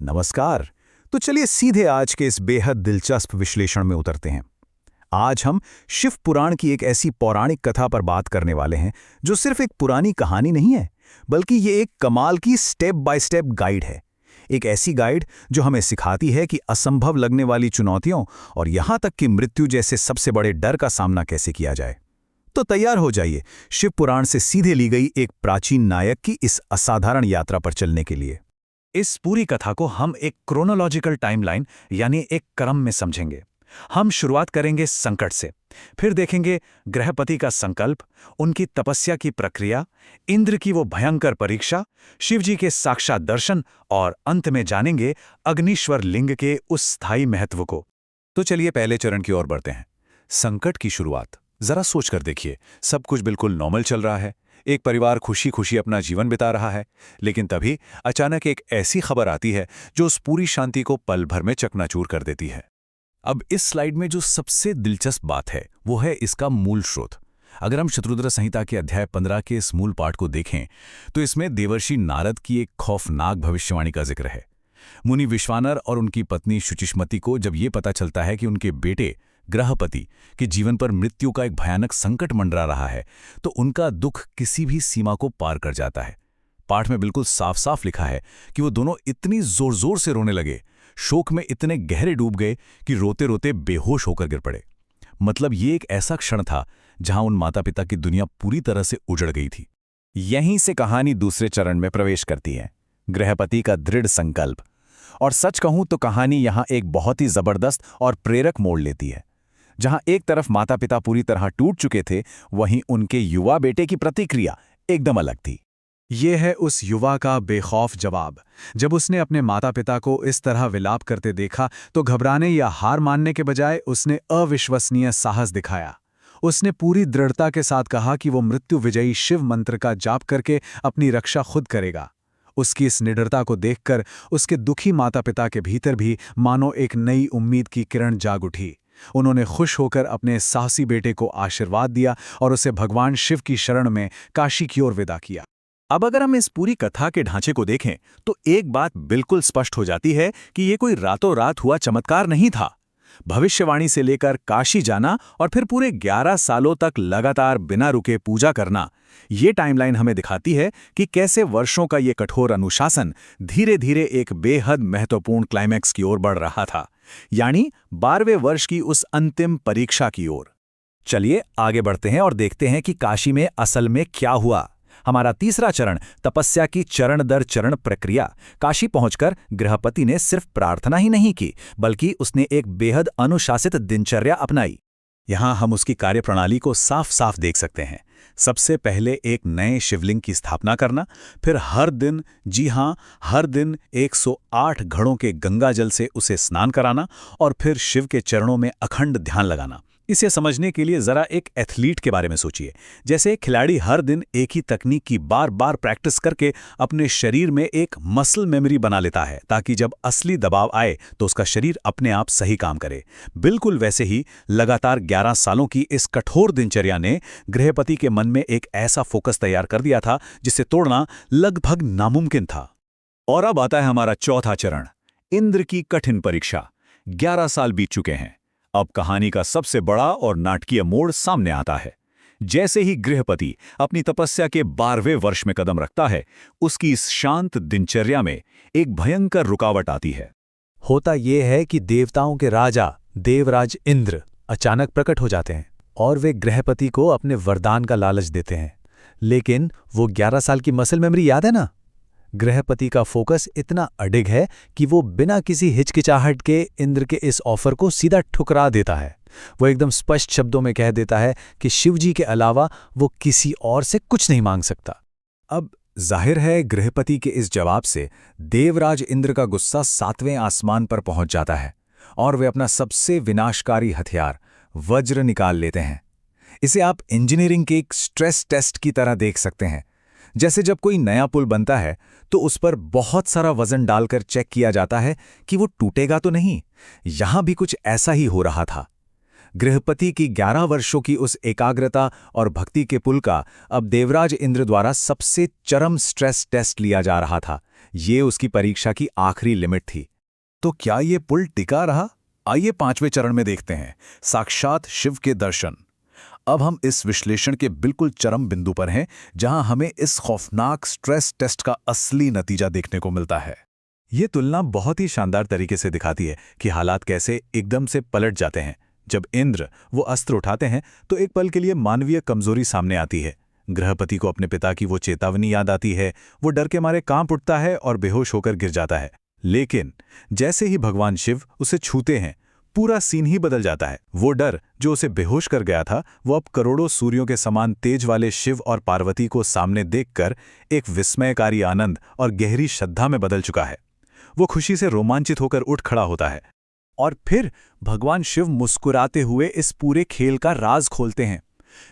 नमस्कार। तो चलिए सीधे आज के इस बेहद दिलचस्प विश्लेषण में उतरते हैं। आज हम शिव पुराण की एक ऐसी पौराणिक कथा पर बात करने वाले हैं जो सिर्फ एक पुरानी कहानी नहीं है, बल्कि ये एक कमाल की स्टेप बाय स्टेप गाइड है। एक ऐसी गाइड जो हमें सिखाती है कि असंभव लगने वाली चुनौतियों और यहां तक कि मृत्यु जैसे सबसे बड़े डर का सामना कैसे किया जाए। तो तैयार हो जाइए शिव पुराण से सीधे ली गई एक प्राचीन नायक की इस असाधारण यात्रा पर चलने के लिए। इस पूरी कथा को हम एक क्रोनोलॉजिकल टाइमलाइन यानी एक क्रम में समझेंगे। हम शुरुआत करेंगे संकट से, फिर देखेंगे गृहपति का संकल्प, उनकी तपस्या की प्रक्रिया, इंद्र की वो भयंकर परीक्षा, शिवजी के साक्षात दर्शन और अंत में जानेंगे अग्निश्वर लिंग के उस स्थायी महत्व को। तो चलिए पहले चरण की ओर बढ़ते हैं। संकट की शुरुआत। जरा सोचकर देखिए, सब कुछ बिल्कुल नॉर्मल चल रहा है, एक परिवार खुशी खुशी अपना जीवन बिता रहा है, लेकिन तभी अचानक एक ऐसी खबर आती है जो उस पूरी शांति को पल भर में चकनाचूर कर देती है। अब इस स्लाइड में जो सबसे दिलचस्प बात है वो है इसका मूल स्रोत। अगर हम शत्रुद्र संहिता के अध्याय 15 के इस मूल पाठ को देखें तो इसमें देवर्षि नारद की एक खौफनाक भविष्यवाणी का जिक्र है। मुनि विश्वानर और उनकी पत्नी शुचिष्मति को जब ये पता चलता है कि उनके बेटे गृहपति के जीवन पर मृत्यु का एक भयानक संकट मंडरा रहा है, तो उनका दुख किसी भी सीमा को पार कर जाता है। पाठ में बिल्कुल साफ साफ लिखा है कि वो दोनों इतनी जोर जोर से रोने लगे, शोक में इतने गहरे डूब गए कि रोते रोते बेहोश होकर गिर पड़े। मतलब ये एक ऐसा क्षण था जहां उन माता पिता की दुनिया पूरी तरह से उजड़ गई थी। यहीं से कहानी दूसरे चरण में प्रवेश करती है, गृहपति का दृढ़ संकल्प। और सच कहूं तो कहानी यहां एक बहुत ही जबरदस्त और प्रेरक मोड़ लेती है। जहां एक तरफ माता पिता पूरी तरह टूट चुके थे, वहीं उनके युवा बेटे की प्रतिक्रिया एकदम अलग थी। ये है उस युवा का बेखौफ जवाब। जब उसने अपने माता पिता को इस तरह विलाप करते देखा तो घबराने या हार मानने के बजाय उसने अविश्वसनीय साहस दिखाया। उसने पूरी दृढ़ता के साथ कहा कि वो मृत्यु विजयी शिव मंत्र का जाप करके अपनी रक्षा खुद करेगा। उसकी इस निडरता को देखकर उसके दुखी माता पिता के भीतर भी मानो एक नई उम्मीद की किरण जाग उठी। उन्होंने खुश होकर अपने साहसी बेटे को आशीर्वाद दिया और उसे भगवान शिव की शरण में काशी की ओर विदा किया। अब अगर हम इस पूरी कथा के ढांचे को देखें तो एक बात बिल्कुल स्पष्ट हो जाती है कि ये कोई रातों रात हुआ चमत्कार नहीं था। भविष्यवाणी से लेकर काशी जाना और फिर पूरे 11 सालों तक लगातार बिना रुके पूजा करना, ये टाइमलाइन हमें दिखाती है कि कैसे वर्षों का ये कठोर अनुशासन धीरे धीरे एक बेहद महत्वपूर्ण क्लाइमैक्स की ओर बढ़ रहा था, यानी 12वें वर्ष की उस अंतिम परीक्षा की ओर। चलिए आगे बढ़ते हैं और देखते हैं कि काशी में असल में क्या हुआ। हमारा तीसरा चरण, तपस्या की चरण दर चरण प्रक्रिया। काशी पहुंचकर गृहपति ने सिर्फ प्रार्थना ही नहीं की, बल्कि उसने एक बेहद अनुशासित दिनचर्या अपनाई। यहां हम उसकी कार्यप्रणाली को साफ साफ देख सकते हैं। सबसे पहले एक नए शिवलिंग की स्थापना करना, फिर हर दिन, जी हां हर दिन 108 घड़ों के गंगा जल से उसे स्नान कराना और फिर शिव के चरणों में अखंड ध्यान लगाना। इसे समझने के लिए जरा एक एथलीट के बारे में सोचिए। जैसे एक खिलाड़ी हर दिन एक ही तकनीक की बार बार प्रैक्टिस करके अपने शरीर में एक मसल मेमोरी बना लेता है, ताकि जब असली दबाव आए तो उसका शरीर अपने आप सही काम करे। बिल्कुल वैसे ही लगातार 11 सालों की इस कठोर दिनचर्या ने गृहपति के मन में एक ऐसा फोकस तैयार कर दिया था जिसे तोड़ना लगभग नामुमकिन था। और अब आता है हमारा चौथा चरण, इंद्र की कठिन परीक्षा। 11 साल बीत चुके हैं। अब कहानी का सबसे बड़ा और नाटकीय मोड़ सामने आता है। जैसे ही गृहपति अपनी तपस्या के 12वें वर्ष में कदम रखता है, उसकी इस शांत दिनचर्या में एक भयंकर रुकावट आती है। होता यह है कि देवताओं के राजा देवराज इंद्र अचानक प्रकट हो जाते हैं और वे गृहपति को अपने वरदान का लालच देते हैं। लेकिन वो 11 साल की मसल मेमोरी याद है ना? गृहपति का फोकस इतना अडिग है कि वो बिना किसी हिचकिचाहट के इंद्र के इस ऑफर को सीधा ठुकरा देता है। वो एकदम स्पष्ट शब्दों में कह देता है कि शिवजी के अलावा वो किसी और से कुछ नहीं मांग सकता। अब जाहिर है गृहपति के इस जवाब से देवराज इंद्र का गुस्सा 7वें आसमान पर पहुंच जाता है और वे अपना सबसे विनाशकारी हथियार वज्र निकाल लेते हैं। इसे आप इंजीनियरिंग के एक स्ट्रेस टेस्ट की तरह देख सकते हैं। जैसे जब कोई नया पुल बनता है तो उस पर बहुत सारा वजन डालकर चेक किया जाता है कि वो टूटेगा तो नहीं। यहां भी कुछ ऐसा ही हो रहा था। गृहपति की 11 वर्षों की उस एकाग्रता और भक्ति के पुल का अब देवराज इंद्र द्वारा सबसे चरम स्ट्रेस टेस्ट लिया जा रहा था। ये उसकी परीक्षा की आखिरी लिमिट थी। तो क्या ये पुल टिका रहा? आइए 5वें चरण में देखते हैं, साक्षात शिव के दर्शन। अब हम इस विश्लेषण के बिल्कुल चरम बिंदु पर हैं, जहां हमें इस खौफनाक स्ट्रेस टेस्ट का असली नतीजा देखने को मिलता है। ये तुलना बहुत ही शानदार तरीके से दिखाती है कि हालात कैसे एकदम से पलट जाते हैं। जब इंद्र वो अस्त्र उठाते हैं तो एक पल के लिए मानवीय कमजोरी सामने आती है। गृहपति को अपने पिता की वो चेतावनी याद आती है, वो डर के मारे कांप उठता है और बेहोश होकर गिर जाता है। लेकिन जैसे ही भगवान शिव उसे छूते हैं, पूरा सीन ही बदल जाता है। वो डर जो उसे बेहोश कर गया था, वो अब करोड़ों सूर्यों के समान तेज वाले शिव और पार्वती को सामने देखकर एक विस्मयकारी आनंद और गहरी श्रद्धा में बदल चुका है। वो खुशी से रोमांचित होकर उठ खड़ा होता है। और फिर भगवान शिव मुस्कुराते हुए इस पूरे खेल का राज खोलते हैं।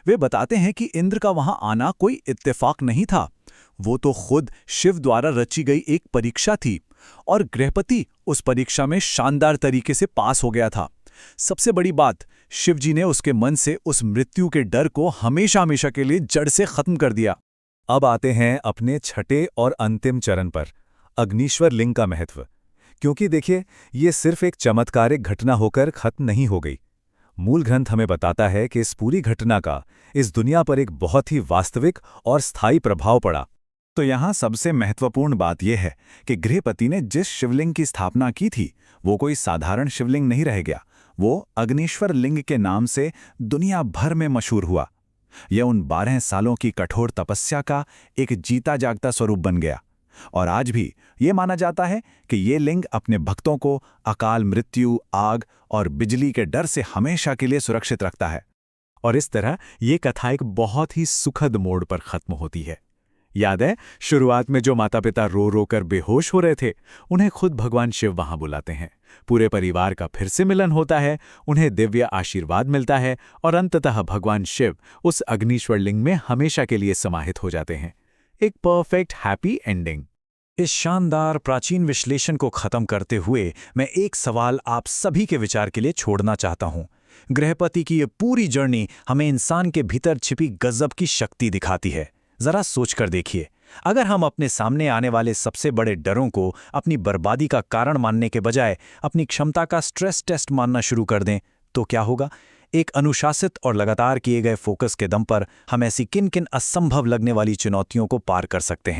वे बताते हैं कि इंद्र का वहां आना कोई इत्तेफाक नहीं था, वो तो खुद शिव द्वारा रची गई एक परीक्षा थी, और गृहपति उस परीक्षा में शानदार तरीके से पास हो गया था। सबसे बड़ी बात, शिवजी ने उसके मन से उस मृत्यु के डर को हमेशा हमेशा के लिए जड़ से खत्म कर दिया। अब आते हैं अपने छठे और अंतिम चरण पर, अग्निश्वर लिंग का महत्व। क्योंकि देखिए, ये सिर्फ एक चमत्कारिक घटना होकर खत्म नहीं हो गई। मूल ग्रंथ हमें बताता है कि इस पूरी घटना का इस दुनिया पर एक बहुत ही वास्तविक और स्थायी प्रभाव पड़ा। तो यहाँ सबसे महत्वपूर्ण बात यह है कि गृहपति ने जिस शिवलिंग की स्थापना की थी, वो कोई साधारण शिवलिंग नहीं रह गया। वो अग्निश्वर लिंग के नाम से दुनिया भर में मशहूर हुआ। यह उन 12 सालों की कठोर तपस्या का एक जीता जागता स्वरूप बन गया। और आज भी ये माना जाता है कि ये लिंग अपने भक्तों को अकाल मृत्यु, आग और बिजली के डर से हमेशा के लिए सुरक्षित रखता है। और इस तरह ये कथा एक बहुत ही सुखद मोड़ पर खत्म होती है। याद है, शुरुआत में जो माता पिता रो रो कर बेहोश हो रहे थे, उन्हें खुद भगवान शिव वहां बुलाते हैं। पूरे परिवार का फिर से मिलन होता है, उन्हें दिव्य आशीर्वाद मिलता है, और अंततः भगवान शिव उस अग्निश्वर लिंग में हमेशा के लिए समाहित हो जाते हैं। एक परफेक्ट हैप्पी एंडिंग। इस शानदार प्राचीन विश्लेषण को खत्म करते हुए मैं एक सवाल आप सभी के विचार के लिए छोड़ना चाहता हूं। गृहपति की ये पूरी जर्नी हमें इंसान के भीतर छिपी गजब की शक्ति दिखाती है। जरा सोचकर देखिए, अगर हम अपने सामने आने वाले सबसे बड़े डरों को अपनी बर्बादी का कारण मानने के बजाय अपनी क्षमता का स्ट्रेस टेस्ट मानना शुरू कर दें, तो क्या होगा? एक अनुशासित और लगातार किए गए फोकस के दम पर हम ऐसी किन किन असंभव लगने वाली चुनौतियों को पार कर सकते हैं।